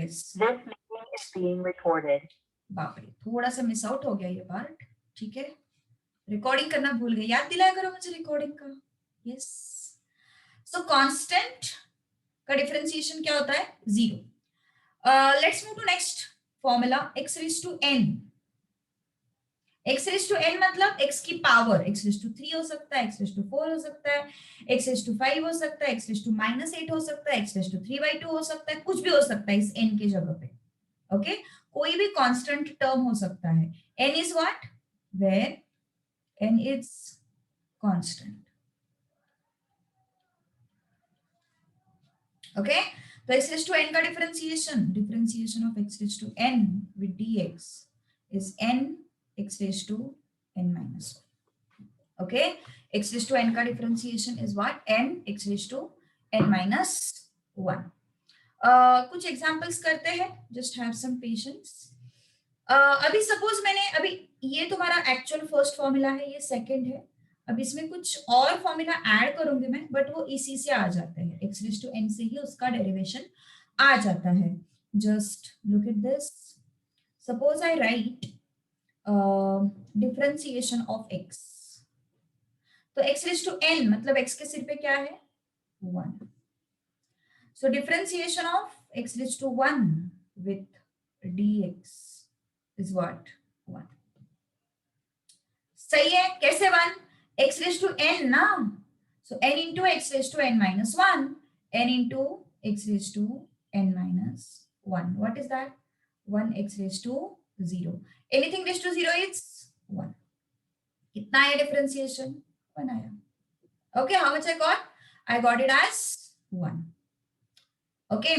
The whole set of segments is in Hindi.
Yes, This meeting is being recorded. बाप रे, थोड़ा सा मिस आउट हो गया ये पार्ट, ठीक है, रिकॉर्डिंग करना भूल गई, याद दिलाया करो मुझे रिकॉर्डिंग का। यस, सो कांस्टेंट का डिफरेंशिएशन क्या होता है? 0. Let's move to next formula, x raise to n। x raise to n मतलब x की पावर, x रेज टू 3 हो सकता है, x रेज टू 4 हो सकता है, x रेज टू 5 हो सकता है, x रेज टू -8 हो सकता है, x रेज टू 3/2 हो सकता है, कुछ भी हो सकता है इस n की जगह पे। ओके, कोई भी कांस्टेंट टर्म हो सकता है। n is what? Where n is constant. Okay, तो x रेज टू n का differentiation of x raise to n with dx is n x raise to n minus 1. Okay, x raise to n का differentiation is what? n x raise to n minus 1. कुछ एग्जांपल्स करते हैं, जस्ट हैव सम पेशेंस। अभी सपोज मैंने, अभी ये तुम्हारा एक्चुअल फर्स्ट फॉर्मूला है, ये सेकंड है, अब इसमें कुछ और फॉर्मूला ऐड करूंगी मैं, बट वो इसी से आ जाते हैं, x रेज टू n से ही उसका डेरिवेशन आ जाता है। Just look at this, suppose I right differentiation of x, तो x रेज टू n मतलब x के सिर पे क्या है? 1. So differentiation of x raised to 1 with dx is what? 1. सही है, कैसे 1? x raised to n ना, so n into x raised to n minus 1, n into x raised to n minus 1. What is that? 1x raised to 0. Anything raised to 0 is 1. कितना आया डिफरेंशिएशन? 1 आया. Okay, how much I got? I got it as 1. Okay,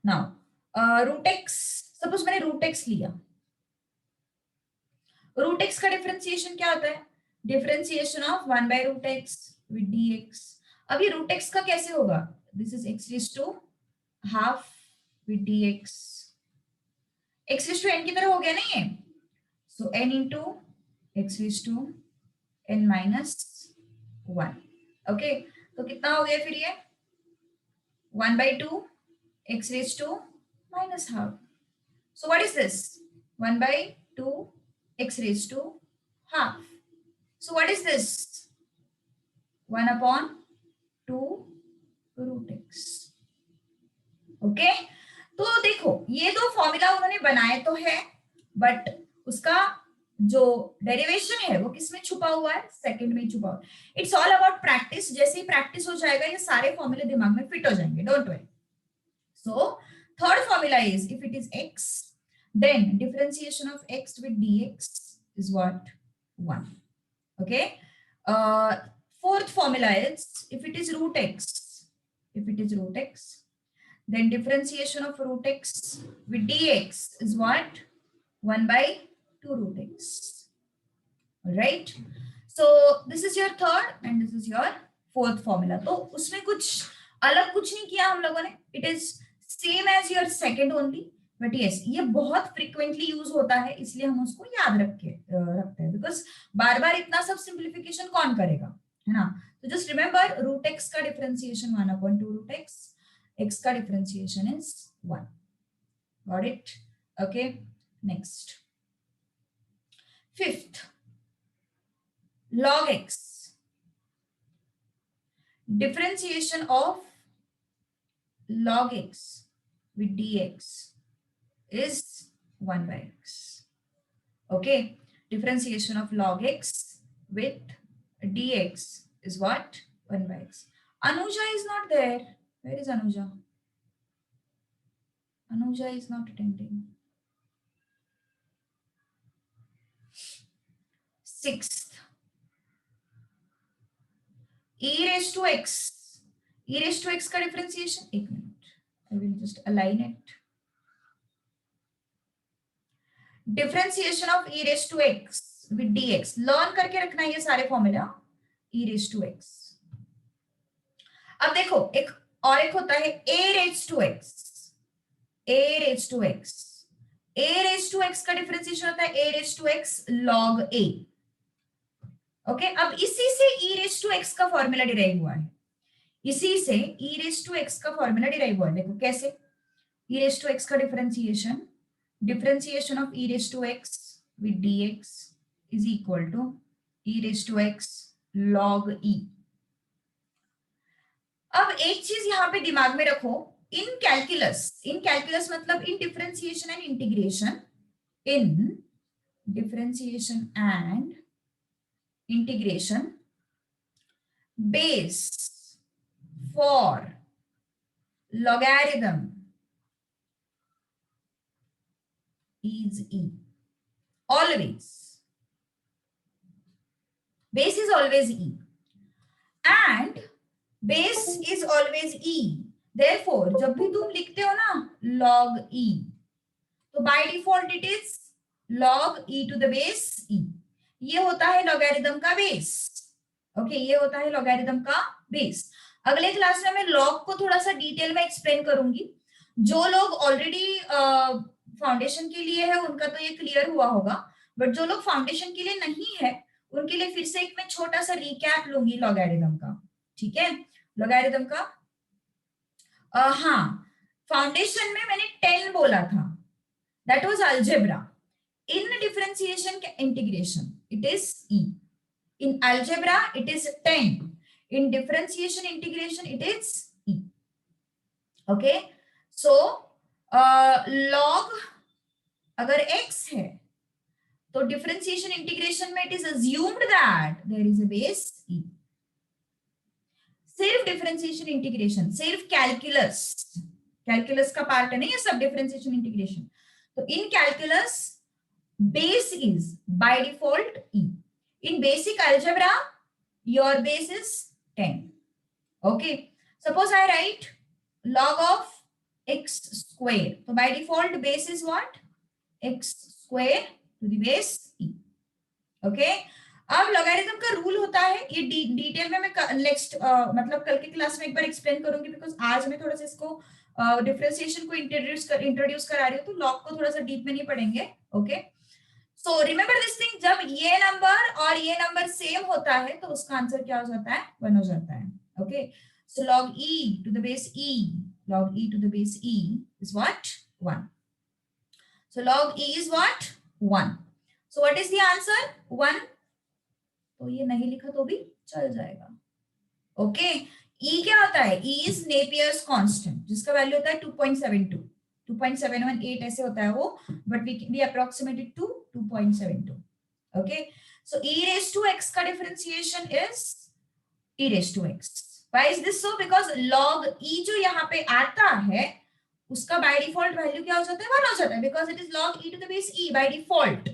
now root x, suppose मैंने रूट एक्स लिया, रूट एक्स का डिफरेंशिएशन क्या होता है? Differentiation of 1 by root x with dx. अब ये रूट एक्स का कैसे होगा? This is x raise to half with dx. x raise to n की तरह हो गया नहीं है, so n into x raise to n minus 1. ओके, तो कितना हो गया फिर ये? 1/2 x raised to minus half. So what is this? 1/2 x raised to half. So what is this? 1/2 root x. Okay? तो देखो, ये दो फॉर्मूला उन्होंने बनाए तो है, बट उसका जो डेरिवेशन है वो किसमें छुपा हुआ है? सेकंड में छुपा हुआ है. It's all about practice. जैसे ही प्रैक्टिस हो जाएगा ये सारे फॉर्मूले दिमाग में फिट हो जाएंगे, don't worry. So third formula is, if it is x, then differentiation of x with dx is what? 1. Okay. Fourth formula is, if it is root x, then differentiation of root x with dx is what? 1/2 root x. All right. So this is your third and this is your fourth formula. तो उसमें कुछ अलग कुछ नहीं किया हम लोगों ने. It is same as your second only, but yes ये बहुत फ्रीक्वेंटली यूज होता है, इसलिए हम उसको याद रखते हैं, बिकॉज बार बार इतना सब सिंप्लीफिकेशन कौन करेगा, है ना. तो जस्ट रिमेंबर, रूट एक्स का डिफरेंशिएशन 1/2 रूट एक्स, एक्स का differentiation is 1. Got it? Okay, next fifth, log x, differentiation of log x with dx is 1/x. Okay, differentiation of log x with dx is what? 1/x. Anuja is not there. Where is Anuja? Anuja is not attending. Sixth, e raised to x. e raised to x का differentiation, एक minute, I will just align it. Differentiation of e raised to x with dx. Learn करके रखना ये सारे formula, e raised to x. अब देखो, एक और एक होता है a raised to x. a raised to x. a raised to x का डिफरेंशिएशन होता है a raised to x log a. Okay, अब इसी से e raised to x का फॉर्मूला डिराइव हुआ है, इसी से e raised to x का फॉर्मूला डिराइव हुआ है. देखो कैसे, e raised to x का differentiation of e raised to x with dx is equal to e raised to x log e. अब एक चीज यहां पे दिमाग में रखो, इन कैलकुलस मतलब in differentiation and integration, in differentiation and integration, base for logarithm is e. Always. Base is always e. And base is always e. Therefore, जब भी तुम लिखते हो ना log e, तो by default it is log e to the base e. ये होता है लॉगरिथम का बेस. ओके, ये होता है लॉगरिथम का बेस. अगले क्लास में मैं लॉग को थोड़ा सा डिटेल में एक्सप्लेन करूंगी. जो लोग ऑलरेडी फाउंडेशन के लिए है उनका तो ये क्लियर हुआ होगा, बट जो लोग फाउंडेशन के लिए नहीं है उनके लिए फिर से एक मैं छोटा सा रिकैप लूंगी लॉगरिथम का. ठीक है, लॉगरिथम का. हाँ, फाउंडेशन में मैंने 10 बोला था, that was algebra. In differentiation integration, it is e. In algebra, it is 10. In differentiation integration, it is e. Okay. So, log अगर x है, तो differentiation integration में it is assumed that there is a base e. सिर्फ differentiation integration, सिर्फ कैलकुलस का पार्ट है नहीं, ये सब differentiation integration. तो in calculus base is by default e. In basic algebra, your base is 10. Okay. Suppose I write log of x square. So by default base is what? X square to the base e. Okay. अब लॉगरिथम का रूल होता है, ये डिटेल में मैं नेक्स्ट मतलब कल की क्लास में एक बार एक्सप्लेन करूंगी, बिकॉज आज मैं थोड़ा सा इसको डिफरेंशिएशन को इंट्रोड्यूस करा रही हूँ, तो लॉग को थोड़ा सा डीप में नहीं पढ़ेंगे. Okay. So remember this thing, जब ये नंबर और ये नंबर सेम होता है तो उसका आंसर क्या हो जाता है? 1 हो जाता है. Okay. So log e to the base e, log e to the base e is what? 1. So log e is what? 1. So what is the answer? 1. तो ये नहीं लिखा तो भी चल जाएगा. Okay. e क्या होता है? e is Napier's constant, जिसका वैल्यू होता है 2.72. 2.718 ऐसे होता है वो, but we approximate it to 2.72. Okay. So e raised to x का differentiation is e raised to x. Why is this so? Because log e जो यहाँ पे आता है उसका by default value क्या हो जाता है? 1 हो जाता है, because it is log e to the base e by default.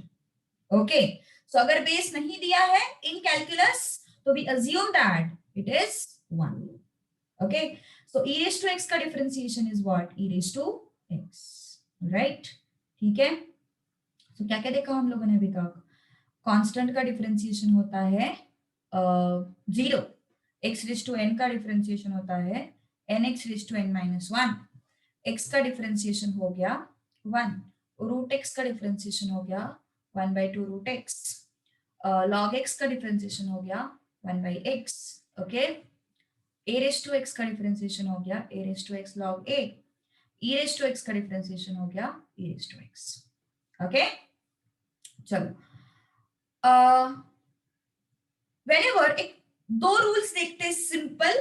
Okay. So अगर base नहीं दिया है in calculus, तो we assume that it is 1. Okay. So e raised to x का differentiation is what? E raised to x. Right. ठीक है. तो क्या क्या देखा हम लोगों ने अभी तक? कांस्टेंट का डिफरेंशिएशन होता है 0. x रेज टू n का डिफरेंशिएशन होता है nx raise to n minus 1. x का डिफरेंशिएशन हो गया 1. रूट x का डिफरेंशिएशन हो गया 1/2 रूट x. log x का डिफरेंशिएशन हो गया 1/x. Okay. a raise to x का डिफरेंशिएशन हो गया a raise to x log a. e raise to x का डिफरेंशिएशन हो गया e raise to x. Okay. चलो, व्हेनेवर एक दो रूल्स देखते हैं सिंपल,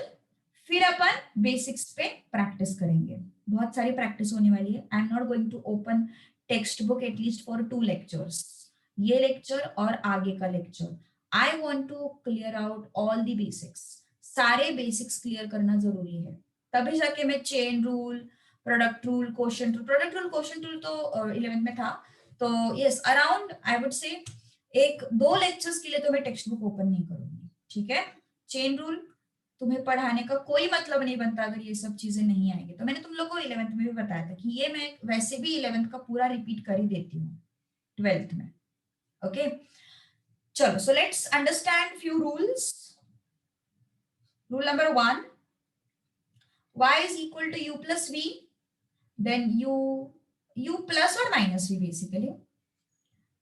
फिर अपन बेसिक्स पे प्रैक्टिस करेंगे. बहुत सारी प्रैक्टिस होने वाली है. I am not going to open textbook at least for 2 lectures. ये लेक्चर और आगे का lecture I want to clear out all the basics. सारे बेसिक्स क्लियर करना जरूरी है, तभी जाके मैं chain rule, product rule, quotient rule तो 11th में था. तो yes, around I would say 1-2 lectures के लिए तो मैं टेक्स्ट बुक ओपन नहीं करूंगी. ठीक है. चेन रूल तुम्हें पढ़ाने का कोई मतलब नहीं बनता अगर ये सब चीजें नहीं आएंगी. तो मैंने तुम लोगों को 11th में भी बताया था कि ये मैं वैसे भी 11th का पूरा रिपीट कर ही देती हूँ 12th में. ओके. चलो, so let's understand few rules. Rule number 1, y is equal to u plus v, then u plus or minus v basically.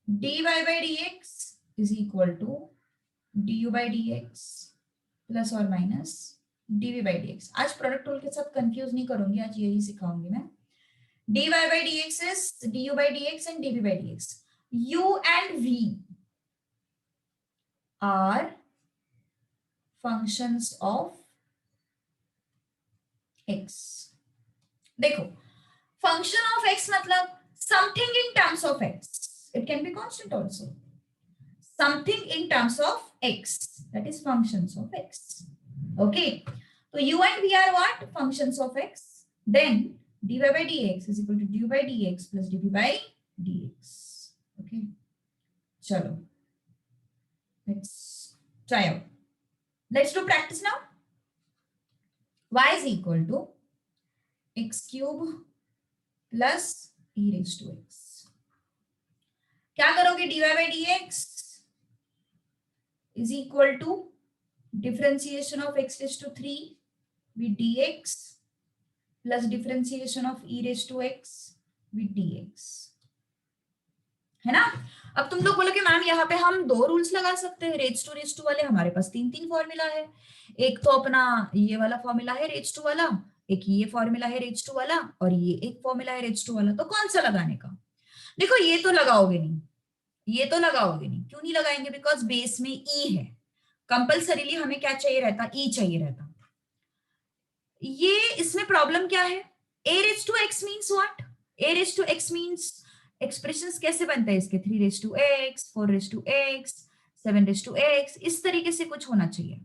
dy by dx is equal to du by dx plus or minus dv by dx. आज प्रोडक्ट रूल के साथ कंफ्यूज नहीं करूंगी, आज यही सिखाऊंगी मैं. dy by dx is du by dx and dv by dx. U and v are functions of x. देखो, function of x मतलब something in terms of x. It can be constant also. Something in terms of x, that is functions of x. Okay, so u and v are what? Functions of x. Then dy by dx is equal to du by dx plus dv by dx. Okay, chalo, let's try out. Let's do practice now. Y is equal to x cube plus e raised to x. क्या करोगे? dy by dx is equal to differentiation of x raised to 3 with dx plus differentiation of e raised to x with dx, है ना? अब तुम लोग बोलोगे मैम यहाँ पे हम दो रूल्स लगा सकते हैं रेज टू वाले, हमारे पास तीन तीन फॉर्मूला है, एक तो अपना ये वाला फॉर्मूला है रेज टू वाला, एक ये फॉर्मूला है रेज टू वाला, और ये एक फॉर्मूला है रेज टू वाला, तो कौन सा लगाने का? देखो ये तो लगाओगे नहीं, ये तो लगाओगे नहीं, क्यों नहीं लगाएंगे? बिकॉज बेस में ई है, कंपल्सरीली हमें क्या चाहिए रहता? ई चाहिए रहता। ये इसमें प्रॉब्लम क्या है? a raise to x means what? a raise to x means expressions कैसे बनते हैं इसके? 3 raise to x, 4 raise to x, 7 raise to x, इस तरीके से कुछ होना चाहिए।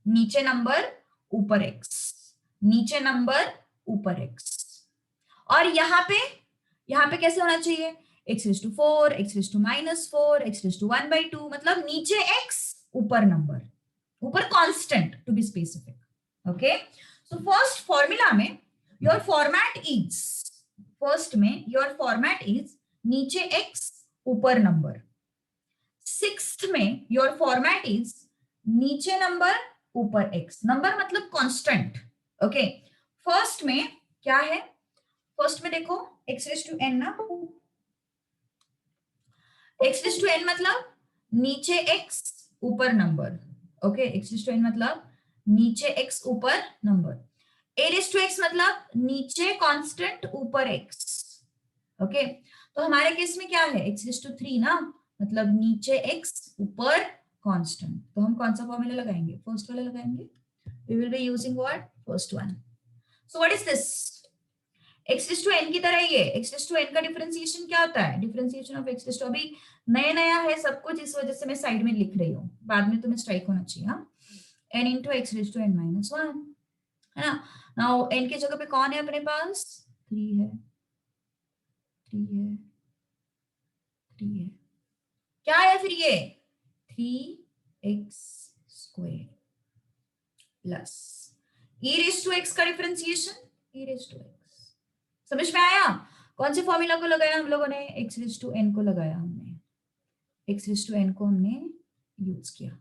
नीचे नंबर ऊपर एक्स, नीचे नंबर ऊपर एक्स, और यहाँ पे कैसे होना चाहिए? x raise to 4, x raise to -4, x raise to 1/2, मतलब नीचे x ऊपर नंबर, ऊपर constant to be specific. Okay, so first formula में योर फॉर्मेट इज, फर्स्ट में योर फॉर्मेट इज नीचे x ऊपर नंबर। सिक्स्थ में योर फॉर्मेट इज नीचे नंबर ऊपर x, नंबर मतलब कांस्टेंट। ओके, फर्स्ट में क्या है? फर्स्ट में देखो x रेज टू n ना, x रेज टू n मतलब नीचे x ऊपर number. Okay, x raise to n मतलब नीचे x ऊपर number. a raise to x मतलब नीचे कांस्टेंट ऊपर x। ओके, तो हमारे केस में क्या है? x रेज टू 3 ना, मतलब नीचे x ऊपर कांस्टेंट। तो हम कौन सा फॉर्मूला लगाएंगे? फर्स्ट वाला लगाएंगे। We will be using what? First one. So what is this? x raise to n की तरह ही है। x रेज टू n का डिफरेंशिएशन क्या होता है? Differentiation of x raise to, अभी नया नया है सब कुछ, इस वजह से मैं साइड में लिख रही हूँ, बाद में तुम्हें स्ट्राइक होना चाहिए। हाँ, n into x raise to n minus 1, है ना? नाउ n की जगह पे कौन है अपने पास? 3 है, 3 है, 3 है। क्या है फिर ये? 3x square plus e raise to x का differentiation, e raise to x। समझ में आया? कौन से फॉर्मूला को लगाया हम लोगों ने? x रेज टू n को लगाया हमने, x रेज टू n को हमने यूज किया।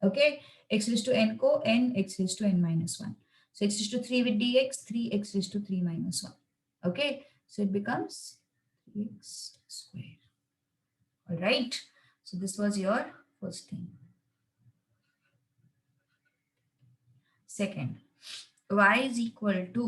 Okay, x raise to n को n x raise to n minus 1, so x raise to 3 with dx, 3x raise to 3 minus 1. Okay, so it becomes 3x square. All right, so this was your first thing. Second, y is equal to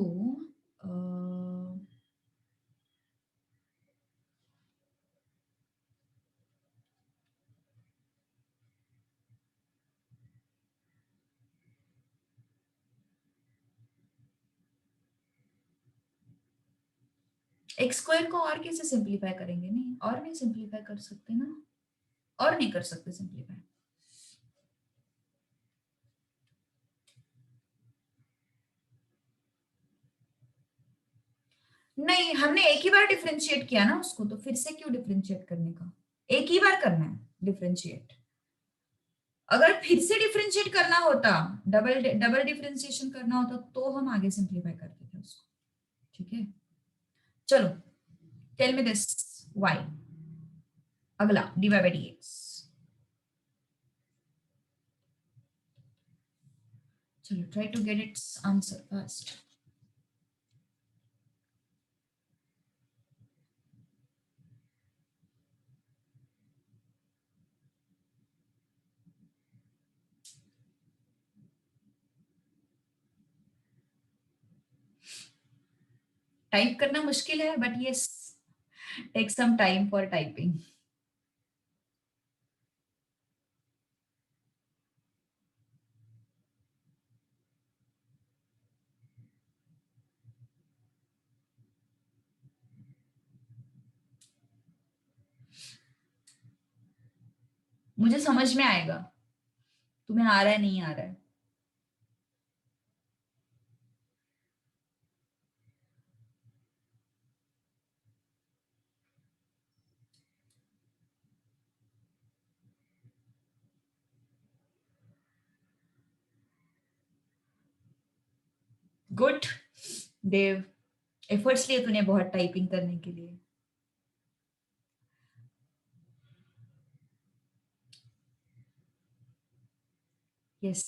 x square को और कैसे सिंप्लीफाई करेंगे? नहीं, और नहीं सिंप्लीफाई कर सकते ना, और नहीं कर सकते सिंप्लीफाई। नहीं, हमने एक ही बार डिफरेंशिएट किया ना उसको, तो फिर से क्यों डिफरेंशिएट करने का? एक ही बार करना है डिफरेंशिएट। अगर फिर से डिफरेंशिएट करना होता, डबल डिफरेंशिएशन करना होता, तो हम आगे सिंप्लीफाई करते थे उसको। ठीक है, चलो टेल मी दिस y, अगला dy by dx। चलो try to get its answer first. Type करना मुश्किल है, but yes, take some time for typing. मुझे समझ में आएगा, तुम्हें आ रहा है नहीं आ रहा है. गुड देव, एफर्ट्स लिए तूने बहुत टाइपिंग करने के लिए. यस,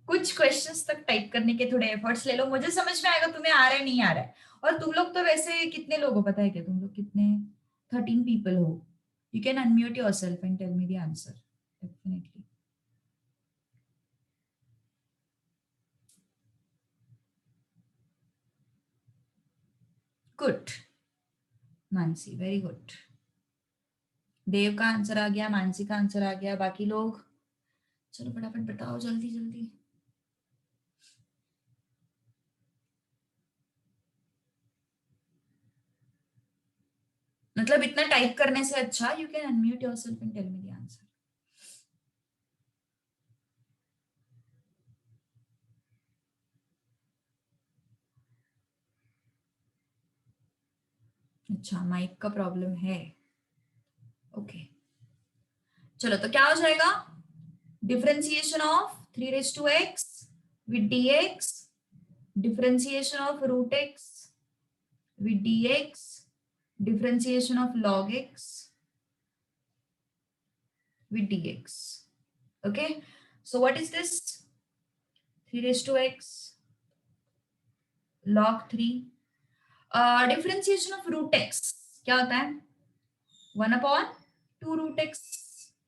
कुछ क्वेश्चंस तक टाइप करने के थोड़े एफर्ट्स ले लो, मुझे समझ में आएगा तुम्हें आ रहा है नहीं आ रहा है. और तुम लोग तो वैसे कितने लोग हो पता है क्या? तुम लोग कितने, 13 पीपल हो. You can unmute yourself and tell me the answer definitely. Good Mansi, very good. Dev का आंसर आ गया, मानसी का आंसर आ गया, बाकी लोग चलो फटाफट बताओ जल्दी जल्दी. मतलब इतना टाइप करने से अच्छा you can unmute yourself and tell me the answer. अच्छा, माइक का प्रॉब्लम है. ओके, चलो तो क्या हो जाएगा? Differentiation of 3 raised to x with dx, differentiation of root x with dx, differentiation of log x with dx. Okay, so what is this? 3 raised to x log 3. Differentiation of root x क्या होता है? 1/2 √x.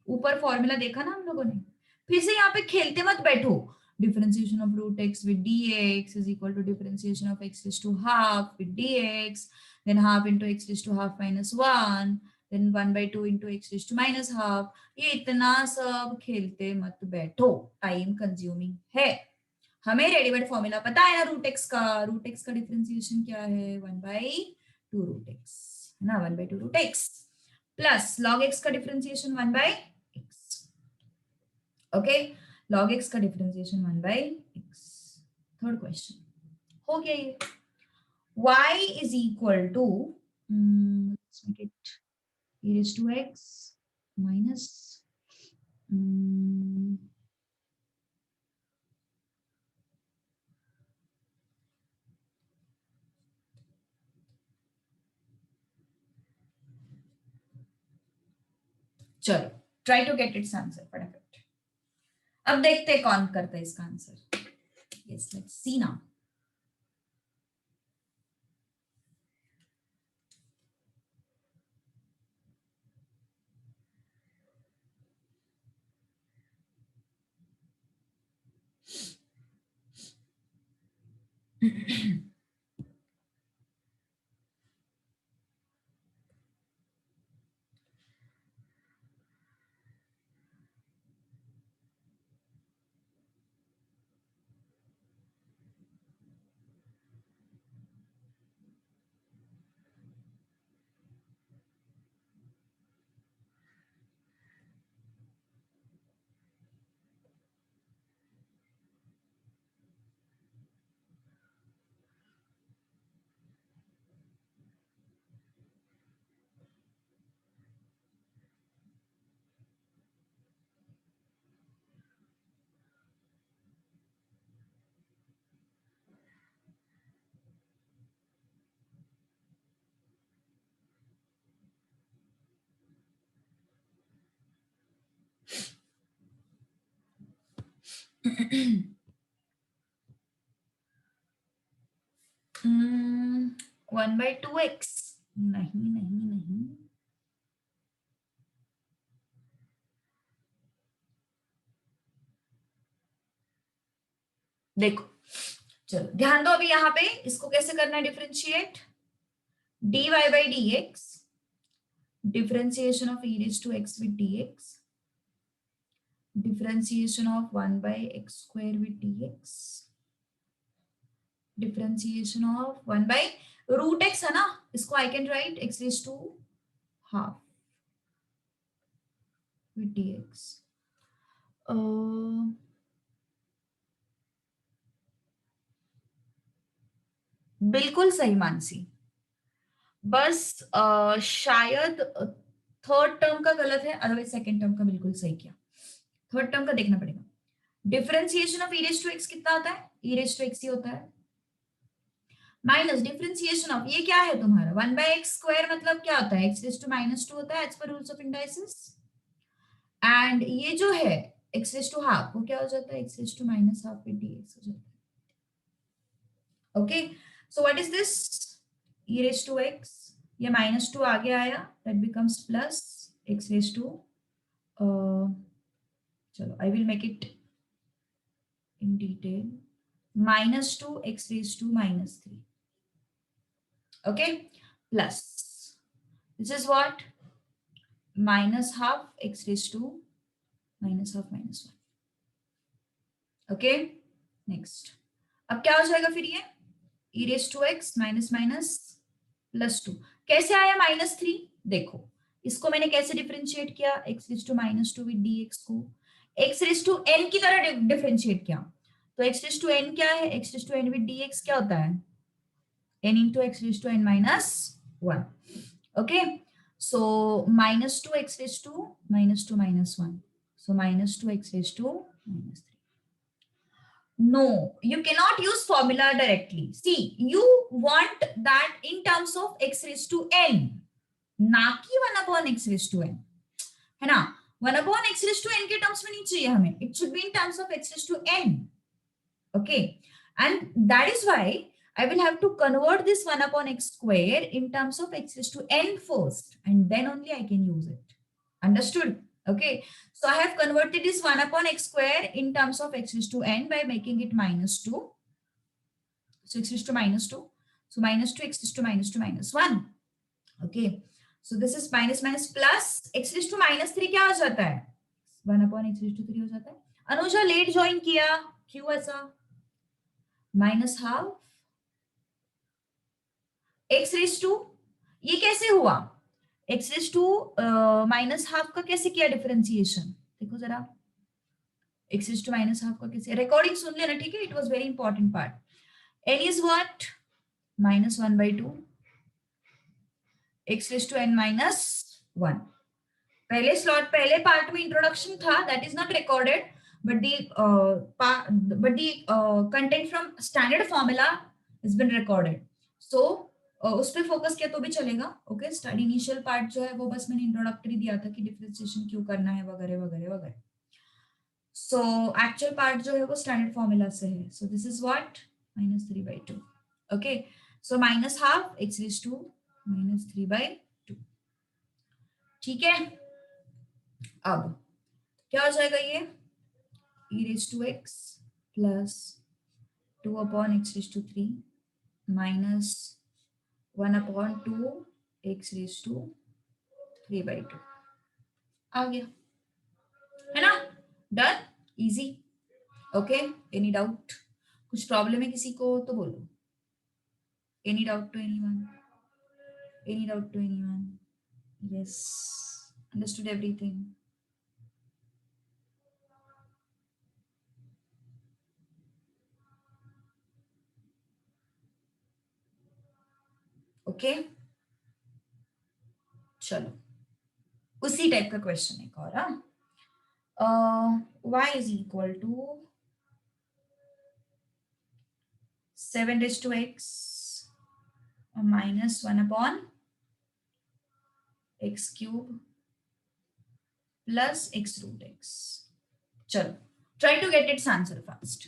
ऊपर फॉर्मूला देखा ना हम लोगों ने. फिर से यहाँ पे खेलते मत बैठो. Differentiation of root x with dx is equal to differentiation of x raised to half with dx, then half into x raised to half minus 1, then 1/2 into x raised to minus half. ये इतना सब खेलते मत बैठो, टाइम कंज्यूमिंग है. हमें रेडीमेड फॉर्मूला पता है ना रूट एक्स का. रूट एक्स का डिफरेंशिएशन क्या है? 1/2 √x है ना. 1/2 √x प्लस लॉग एक्स का differentiation 1/x. Okay, log x का डिफरेंशिएशन 1/x. थर्ड क्वेश्चन हो गया ये. y is equal to, let's make it e raised to x minus, चलो try to get its answer फटाफट. अब देखते हैं कौन करता है इसका आंसर. Yes, let's see now. Hmm, 1/2x. नहीं नहीं नहीं, देखो चलो ध्यान दो अभी यहाँ पे इसको कैसे करना है differentiate, dy by dx, differentiation of e raised to x with dx, differentiation of 1 by x square with dx, differentiation of 1 by root x है ना, इसको I can write x raised to half with dx. बिल्कुल सही मानसी, बस शायद थर्ड टर्म का गलत है, अदरवाइज सेकंड टर्म का बिल्कुल सही किया। थर्ड टर्म का देखना पड़ेगा। Differentiation of e raise to x कितना होता है, ई रेज़ टू एक्स ही होता है, माइनस डिफरेंशिएशन ऑफ ये क्या है तुम्हारा 1 बाय एक्स स्क्वायर, मतलब क्या होता है एक्स रेज़ टू -2 होता है as per rules of indices, and ये जो है एक्स रेज़ टू हाफ वो क्या हो जाता है x raise to -half with dx हो जाता है। Okay so what is this e raise to x, ये -2 आगे आया that becomes plus x raise to, चलो I will make it in detail, -2 x raised to -3, okay, plus this is what -half x raised to -half -1, okay, next अब क्या हो जाएगा फिर ये e raised to x minus minus plus 2, कैसे आया -3, देखो इसको मैंने कैसे डिफरेंशिएट किया x raised to -2 with dx को x raised to n की तरह डिफरेंशिएट किया, तो x raised to n क्या है, x raised to n with dx क्या होता है n into x raised to n minus 1, okay, so -2 x raised to -2 minus 1, so -2 x raised to -3. No, you cannot use formula directly. See, you want that in terms of x raised to n, ना कि 1 upon x raised to n, है ना, 1 upon x raised to n के टर्म्स में नहीं चाहिए हमें, it should be in terms of x raised to n, okay, and that is why I will have to convert this 1 upon x square in terms of x raised to n first, and then only I can use it. Understood? Okay. So I have converted this 1 upon x square in terms of x raised to n by making it -2. So x raised to -2. So -2 x raised to -1. Okay. So this is minus minus plus x raised to -3 क्या हो जाता है 1 upon x raised to 3 हो जाता है। अनुजा लेट ज्वाइन किया, क्यों ऐसा, -half x रेज टू, ये कैसे हुआ x रेज टू -half का कैसे किया डिफरेंशिएशन, देखो जरा x रेज टू -half का कैसे, रिकॉर्डिंग सुन लेना ठीक है, it was very important part, n is what -1/2 x raise to n -1, पहले स्लॉट पहले पार्ट में इंट्रोडक्शन था that is not recorded, but the content from standard formula has been recorded, so उस पर फोकस किया तो भी चलेगा, ओके, स्टडी इनिशियल पार्ट जो है वो बस मैंने इंट्रोडक्टरी दिया था कि डिफरेंशिएशन क्यों करना है वगैरह वगैरह वगैरह, सो एक्चुअल पार्ट जो है वो स्टैंडर्ड फॉर्मूला से है, so this is what -3/2, okay, so -half x raised to -3/2, ठीक है, अब क्या हो जाएगा ये e raised to x plus 2 upon x raised to 3 minus 1 upon 2 x raised to 3/2 आ गया, है ना, done, easy, okay, any doubt, कुछ प्रॉब्लम है किसी को तो बोलो, any doubt to anyone, any doubt to anyone, yes, understood everything, okay, चलो उसी टाइप का क्वेश्चन एक और, y is equal to 7 raised to x minus 1 upon x cube plus x root x, चलो try to get its answer fast.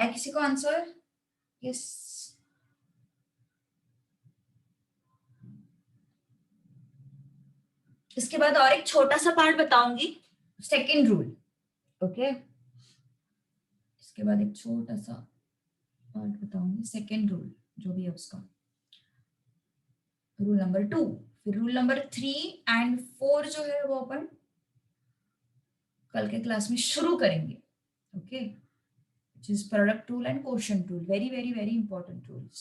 है किसी को आंसर? यस। इसके बाद और एक छोटा सा पार्ट बताऊंगी, सेकेंड रूल। ओके, इसके बाद एक छोटा सा पार्ट बताऊंगी, सेकेंड रूल जो भी है उसका, रूल नंबर 2। फिर रूल नंबर 3 एंड 4 जो है वो अपन कल के क्लास में शुरू करेंगे। Okay, which is product rule and quotient rule, very very very important rules।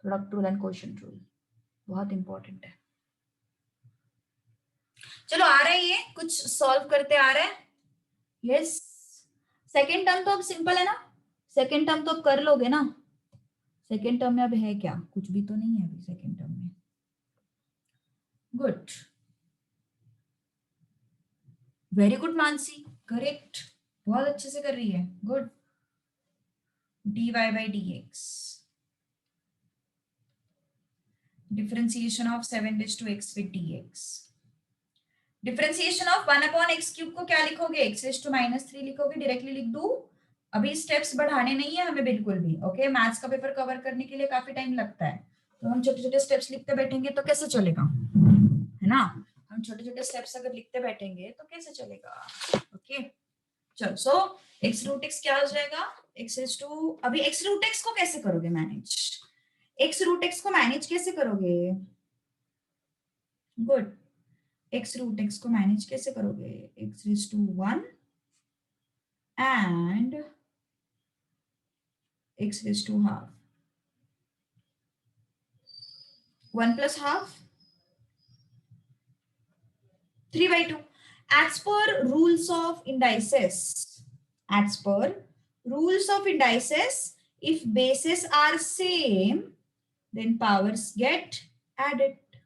product rule and quotient rule बहुत इंपॉर्टेंट है। चलो आ रहा है, ये कुछ सॉल्व करते आ रहा है। यस, सेकेंड टर्म तो अब सिंपल है ना, सेकेंड टर्म तो अब कर लोगे ना। सेकेंड टर्म में अब है क्या, कुछ भी तो नहीं है अभी सेकेंड टर्म में। Good, very good Mansi, correct, बहुत अच्छे से कर रही है, good. dy by dx, differentiation of 7 raised to x with dx। Differentiation of 1 upon x cube को क्या लिखोगे, x raised to -3 लिखोगे, डायरेक्टली लिख दूं? अभी स्टेप्स बढ़ाने नहीं है हमें बिल्कुल भी। ओके, मैथ्स का पेपर कवर करने के लिए काफी टाइम लगता है, तो हम छोटे छोटे स्टेप्स लिखते बैठेंगे तो कैसे चलेगा, है ना। हम छोटे छोटे स्टेप्स अगर लिखते बैठेंगे तो कैसे चलेगा। ओके, चलो, सो x रूट x क्या हो जाएगा, x raised to, अभी x रूट x को कैसे करोगे मैनेज, x रूट x को मैनेज कैसे करोगे? गुड, x रूट x को मैनेज कैसे करोगे, x raised to 1 and x raised to half, 1 plus half 3 by 2। As per rules of indices, as per rules of indices, if bases are same, then powers get added.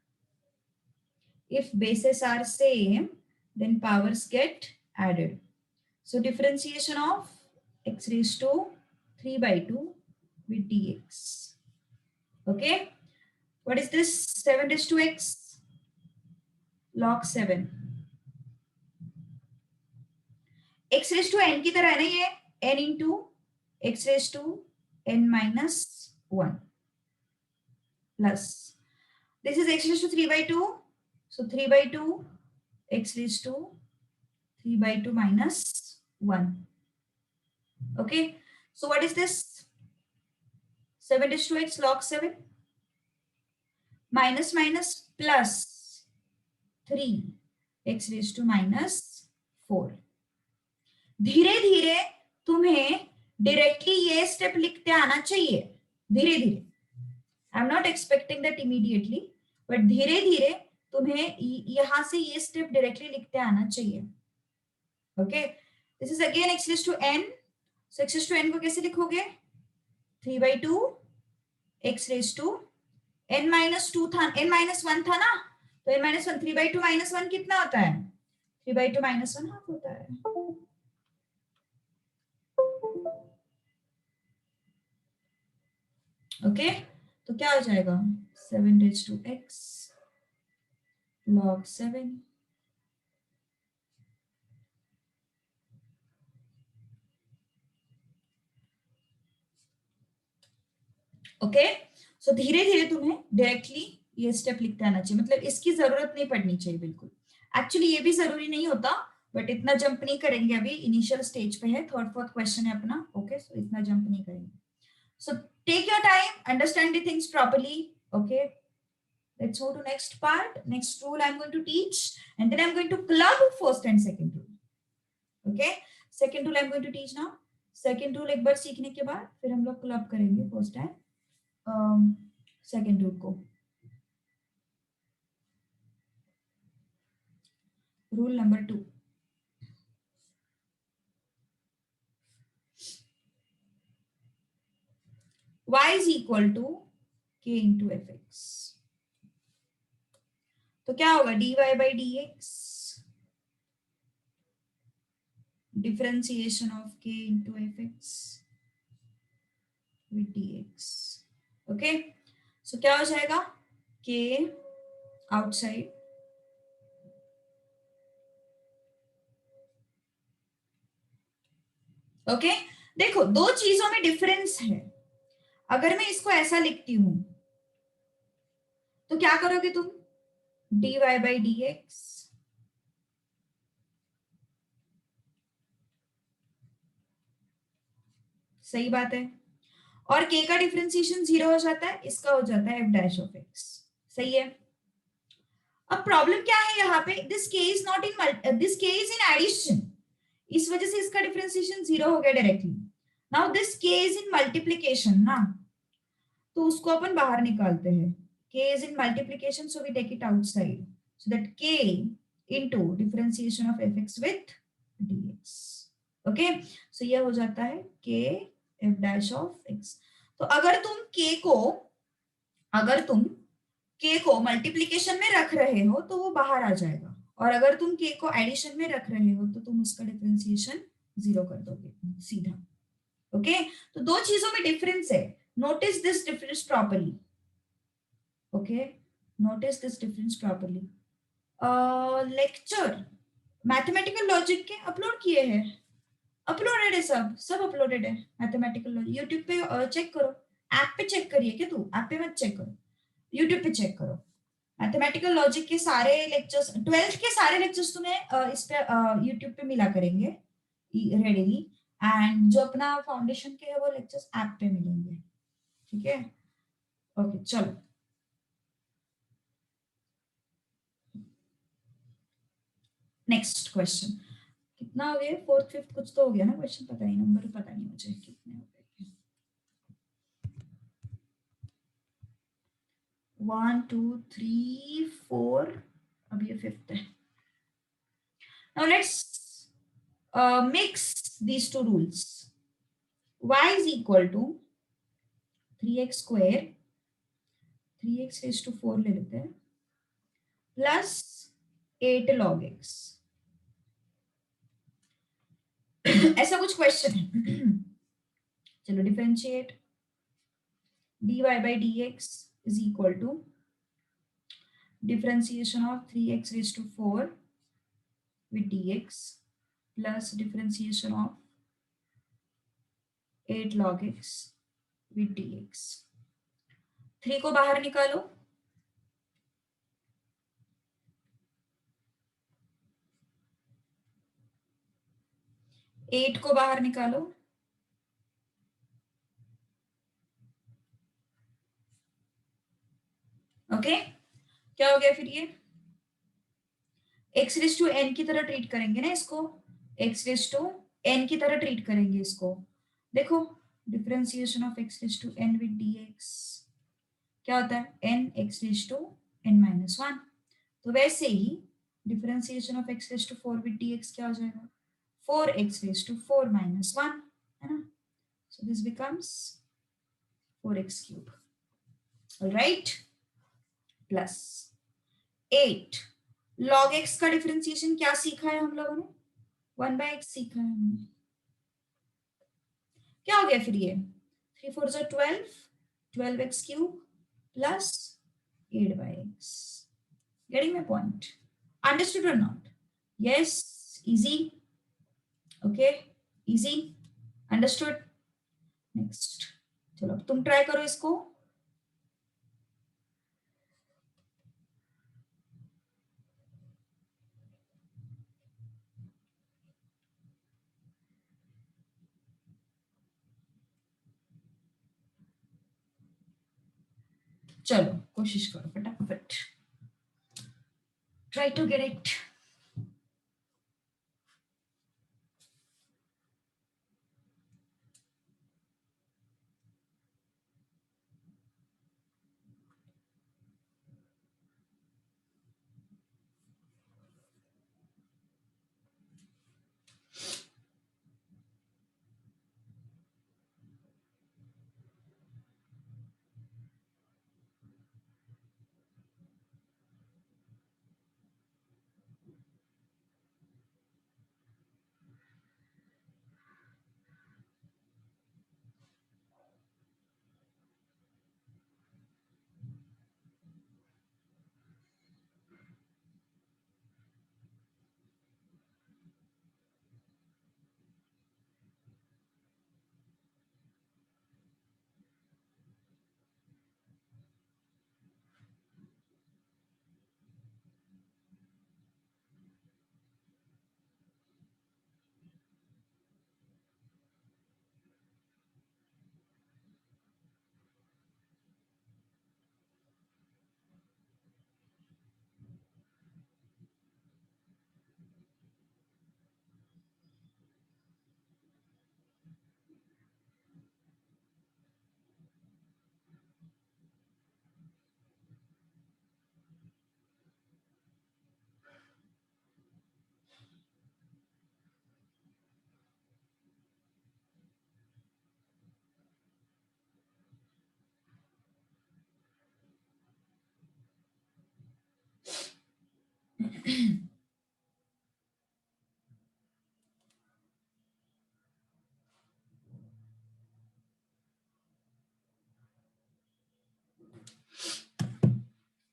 If bases are same, then powers get added. So differentiation of x raised to 3 by 2 with dx. Okay, what is this, 7 raised to x log 7, x raised to n की तरह है ना ये, n into x raised to n minus 1 plus this is x raised to 3 by 2, so 3 by 2 x raised to 3 by 2 minus 1. Okay, so what is this, 7 raised to x log 7 minus minus plus 3 x raised to minus 4। धीरे धीरे तुम्हें डायरेक्टली ये स्टेप लिखते आना चाहिए, धीरे धीरे। आई am not expecting that immediately, but धीरे धीरे तुम्हें यहां से ये स्टेप डायरेक्टली लिखते आना चाहिए। Okay, this is again x raised to n, so x raised to n को कैसे लिखोगे, 3 by 2 x raised to n minus 2 था, n minus 1 था ना, तो n minus 1, 3 by 2 minus 1 कितना होता है, 3 by 2 minus 1 हाफ होता है। ओके, तो क्या हो जाएगा, 7 raised to x log 7 okay. So धीरे धीरे तुम्हें डायरेक्टली ये स्टेप लिखते आना चाहिए, मतलब इसकी जरूरत नहीं पड़नी चाहिए बिल्कुल। एक्चुअली ये भी जरूरी नहीं होता, बट इतना जंप नहीं करेंगे, अभी इनिशियल स्टेज पे है, थर्ड फोर्थ क्वेश्चन है अपना। ओके, सो इतना जंप नहीं करेंगे। So take your time, understand the things properly. Okay, let's go to next part. Next rule I'm going to teach, and then I'm going to club first and second rule. Okay, second rule I'm going to teach now. Second rule एक बार सीखने के बाद फिर हम लोग क्लब करेंगे फर्स्ट टाइम सेकेंड रूल को। Rule number 2, y is equal to k into fx। तो क्या होगा, dy by dx, differentiation of k into fx with dx। Okay, so क्या हो जाएगा, k आउटसाइड ओके, देखो दो चीजों में डिफरेंस है। अगर मैं इसको ऐसा लिखती हूं तो क्या करोगे तुम, dy बाई डी एक्स, सही बात है, और k का डिफरेंशिएशन 0 हो जाता है, इसका हो जाता है f डैश ऑफ x, सही है। अब प्रॉब्लम क्या है यहाँ पे, this k is not in this k is in addition, इस वजह से इसका डिफरेंशिएशन 0 हो गया directly. Now this k is in multiplication ना, तो उसको अपन बाहर निकालते हैं, k is in multiplication so we take it outside, so that k into differentiation of fx with dx, okay, so ये हो जाता है k f dash of x। तो अगर तुम k को मल्टीप्लीकेशन में रख रहे हो तो वो बाहर आ जाएगा, और अगर तुम k को एडिशन में रख रहे हो तो तुम उसका डिफरेंशिएशन 0 कर दोगे सीधा, ओके। तो दो चीजों में डिफरेंस है, notice this difference properly, okay, notice this difference properly. Lecture mathematical logic के अपलोड किए हैं, अपलोडेड है, सब अपलोडेड है मैथमेटिकल लॉजिक, यूट्यूब पे चेक करो, ऐप पे चेक करिए, क्या तू ऐप पे मत चेक करो, यूट्यूब पे चेक करो। मैथमेटिकल लॉजिक के सारे लेक्चर्स, 12th के सारे लेक्चर्स तुम्हें इस पे यूट्यूब पे मिला करेंगे रेडीली, एंड जो अपना फाउंडेशन के है वो लेक्चर्स ऐप पे मिलेंगे, ठीक है, ओके चलो। नेक्स्ट क्वेश्चन, कितना हो गया, फोर्थ फिफ्थ कुछ तो हो गया ना क्वेश्चन, पता नहीं नंबर, पता नहीं मुझे कितने हो गए, 1 2 3 4, अब ये फिफ्थ है। Now let's mix these two rules, y is equal to 3x square, 3x raised to 4 ले लेते हैं, प्लस 8 log x, ऐसा कुछ क्वेश्चन है। चलो differentiate, dy by dx is equal to differentiation of 3x raised to 4 with dx plus differentiation of 8 log x with dx। 3 को बाहर निकालो, 8 को बाहर निकालो, ओके, क्या हो गया फिर ये, एक्स रेस टू एन की तरह ट्रीट करेंगे ना इसको, एक्स रेस टू एन की तरह ट्रीट करेंगे इसको, देखो differentiation of x raise to n with dx क्या होता है, n x raise to n minus 1, तो वैसे ही differentiation of x raise to 4 with dx क्या हो जाएगा, 4x रेस टू 4 माइनस 1, है ना, so this becomes 4x cube, all right, plus 8 log x का डिफरेंशिएशन क्या सीखा है हम लोगों ने, 1/x सीखा है हमने, क्या हो गया फिर ये, 3 4 12, 12x cube plus 8/x, getting my point, understood or not, yes, easy, okay, easy, understood, next, चलो तुम ट्राई करो इसको, चलो कोशिश करो फटाफट, ट्राई टू गेट इट।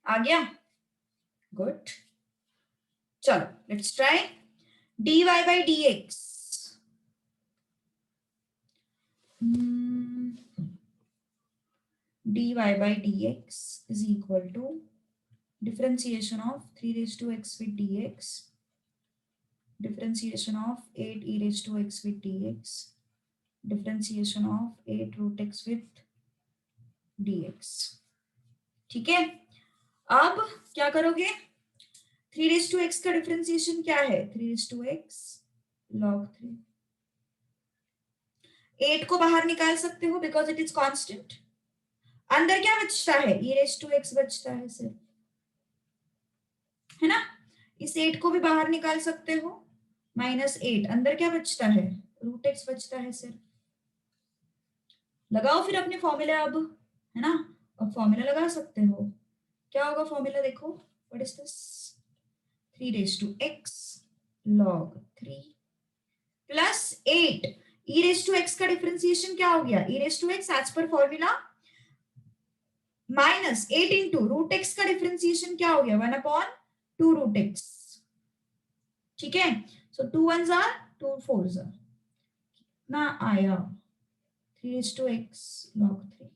आ गया? गुड. चलो let's try. dy by dx. dy by dx is equal to differentiation of 3 raised to x with dx, differentiation of 8 e raised to x with dx, differentiation of 8 root x with dx. ठीक है. अब क्या करोगे? 3 raised to x का डिफरेंशिएशन क्या है? 3 raised to x log 3. 8 को बाहर निकाल सकते हो बिकॉज इट इज कांस्टेंट. अंदर क्या बचता है? e raised to x बचता है सिर्फ, है ना. इस 8 को भी बाहर निकाल सकते हो. -8 अंदर क्या बचता है? रूट एक्स बचता है सिर्फ. लगाओ फिर अपने फॉर्मूला अब, है ना. अब फॉर्मूला लगा सकते हो. क्या होगा फॉर्मूला? देखो what is this. 3 raised to x log 3 plus 8 e raised to x का डिफरेंशिएशन क्या हो गया? e raised to x as per formula minus 8 into root x का डिफरेंशिएशन क्या हो गया? 1/2 रूट एक्स. ठीक है. सो 2 1s are 2 4s are ना आया 3 raised to x log 3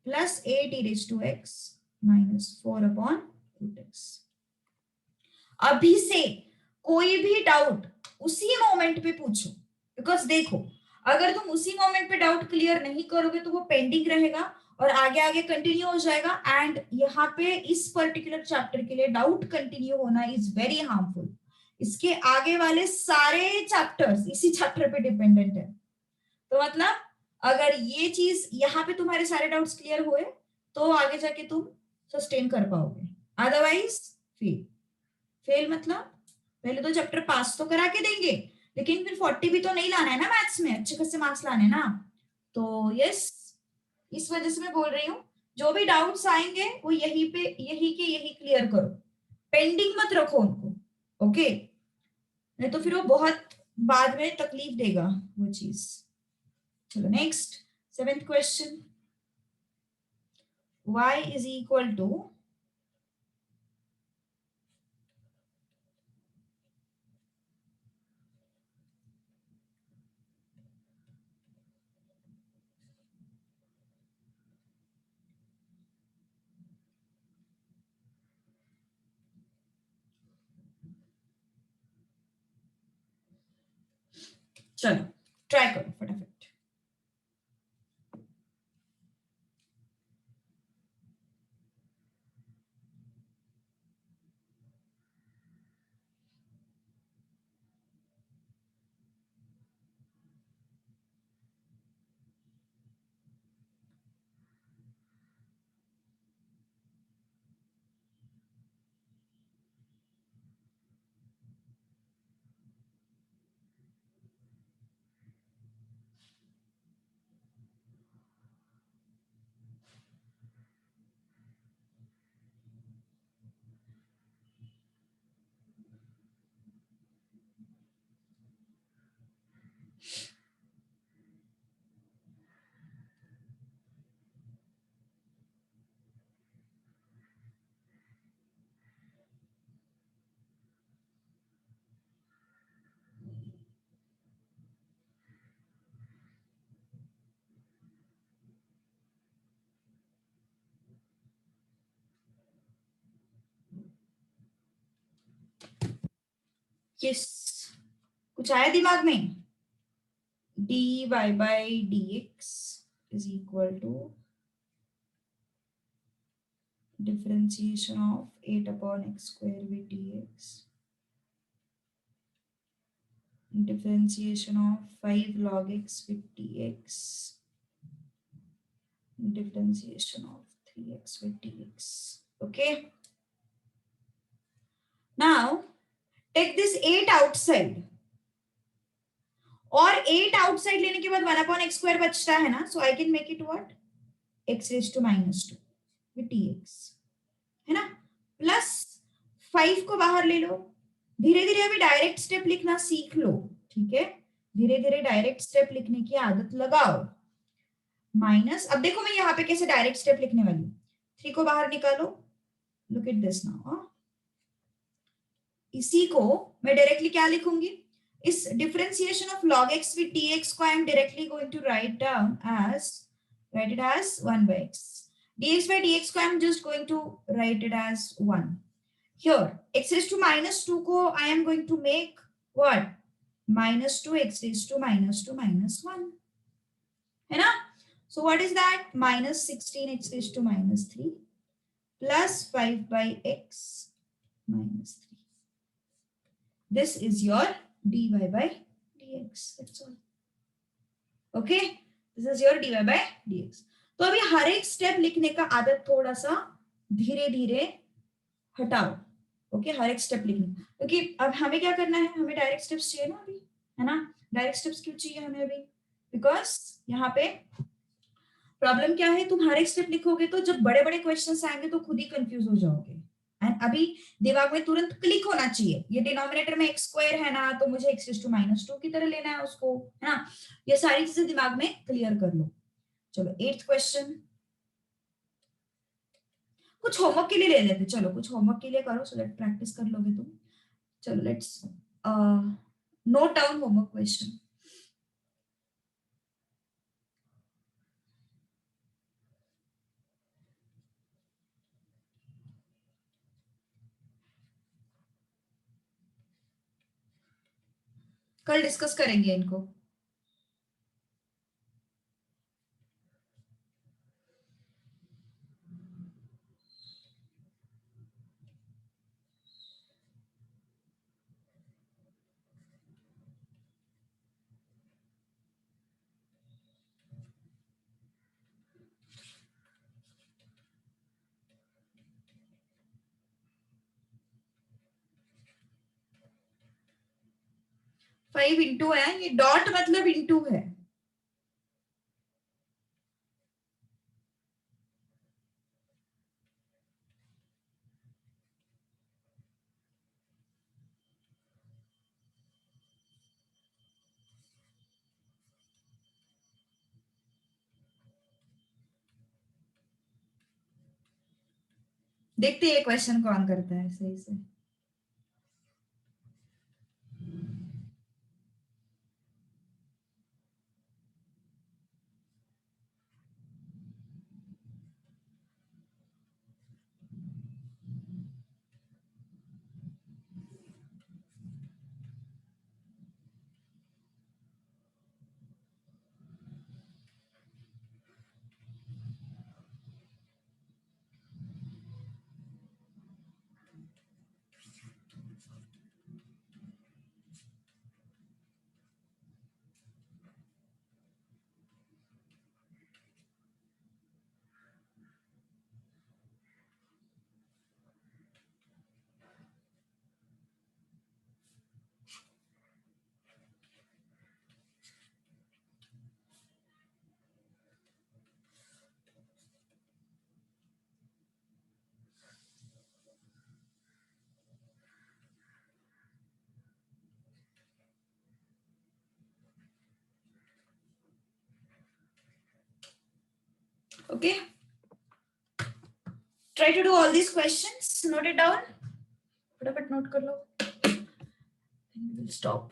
plus 8 e raised to x minus 4/√x. अभी से कोई भी डाउट उसी मोमेंट पे पूछो, बिकॉज देखो अगर तुम उसी मोमेंट पे डाउट क्लियर नहीं करोगे तो वो पेंडिंग रहेगा और आगे आगे कंटिन्यू हो जाएगा. एंड यहाँ पे इस पर्टिकुलर चैप्टर के लिए डाउट कंटिन्यू होना इज वेरी हार्मफुल. इसके आगे वाले सारे चैप्टर्स इसी चैप्टर पे डिपेंडेंट है. तो मतलब अगर ये चीज यहाँ पे तुम्हारे सारे डाउट्स क्लियर हुए तो आगे जाके तुम सस्टेन कर पाओगे, अदरवाइज फेल. फेल मतलब पहले तो चैप्टर पास तो करा के देंगे लेकिन फिर 40 भी तो नहीं लाना है ना मैथ्स में, अच्छे खासे मार्क्स लाने हैं ना. तो यस, इस वजह से मैं बोल रही हूँ जो भी डाउट्स आएंगे वो यही पे यही के यही क्लियर करो, पेंडिंग मत रखो उनको. ओके, नहीं तो फिर वो बहुत बाद में तकलीफ देगा वो चीज. चलो next 7th question. y is equal to चलो ट्राई करो फटाफट. यस, कुछ आया दिमाग में? dy by dx is equal to differentiation of 8/x square with dx, differentiation of 5 log x with dx, differentiation of 3x with dx. Okay, now take this 8 outside और 8 आउटसाइड लेने के बाद 1/x स्क्वायर बचता है ना, so I can make it what? x raised to -2 with dx, है ना, प्लस 5 को बाहर ले लो, धीरे धीरे अभी डायरेक्ट स्टेप लिखना सीख लो, ठीक है, धीरे धीरे डायरेक्ट स्टेप लिखने की आदत लगाओ। माइनस, अब देखो मैं यहाँ पे कैसे डायरेक्ट स्टेप लिखने वाली हूँ, 3 को बाहर निकालो, लुक एट दिस नाउ। इसी को मैं डायरेक्टली क्या लिखूंगी, इस differentiation of log x with dx को I am directly going to write down as, write it as 1 by x. dx by dx को I am just going to write it as 1. Here, x raised to minus 2 को I am going to make what? Minus 2 x raised to minus 2 minus 1. है ना? So what is that? Minus 16 x raised to minus 3 plus 5 by x minus 3. This is your dy by dx. That's all. Okay? This is your dy by dx. तो अभी हर एक स्टेप लिखने का आदत थोड़ा सा धीरे धीरे हटाओ। ओके, हर एक स्टेप लिखने, क्योंकि अब हमें क्या करना है, हमें डायरेक्ट स्टेप्स चाहिए ना अभी, है ना? डायरेक्ट स्टेप्स क्यों चाहिए हमें अभी? बिकॉज यहाँ पे प्रॉब्लम क्या है, तुम हर एक स्टेप लिखोगे तो जब बड़े बड़े क्वेश्चंस आएंगे तो खुद ही कंफ्यूज हो जाओगे। एंड अभी दिमाग में तुरंत क्लिक होना चाहिए, ये डिनोमिनेटर में x स्क्वायर है ना, तो मुझे x raised to minus 2 की तरह लेना है उसको, है ना? ये सारी चीजें दिमाग में क्लियर कर लो। चलो 8th क्वेश्चन, कुछ होमवर्क के लिए ले लेते, चलो कुछ होमवर्क के लिए करो, सो दैट प्रैक्टिस कर लोगे तुम। चलो let's note down homework question. कल डिस्कस करेंगे इनको। फाइव इंटू है, ये डॉट मतलब इंटू है। देखते हैं ये क्वेश्चन कौन करता है सही से। Okay, try to do all these questions, note it down, फटाफट नोट कर लो, then we will stop.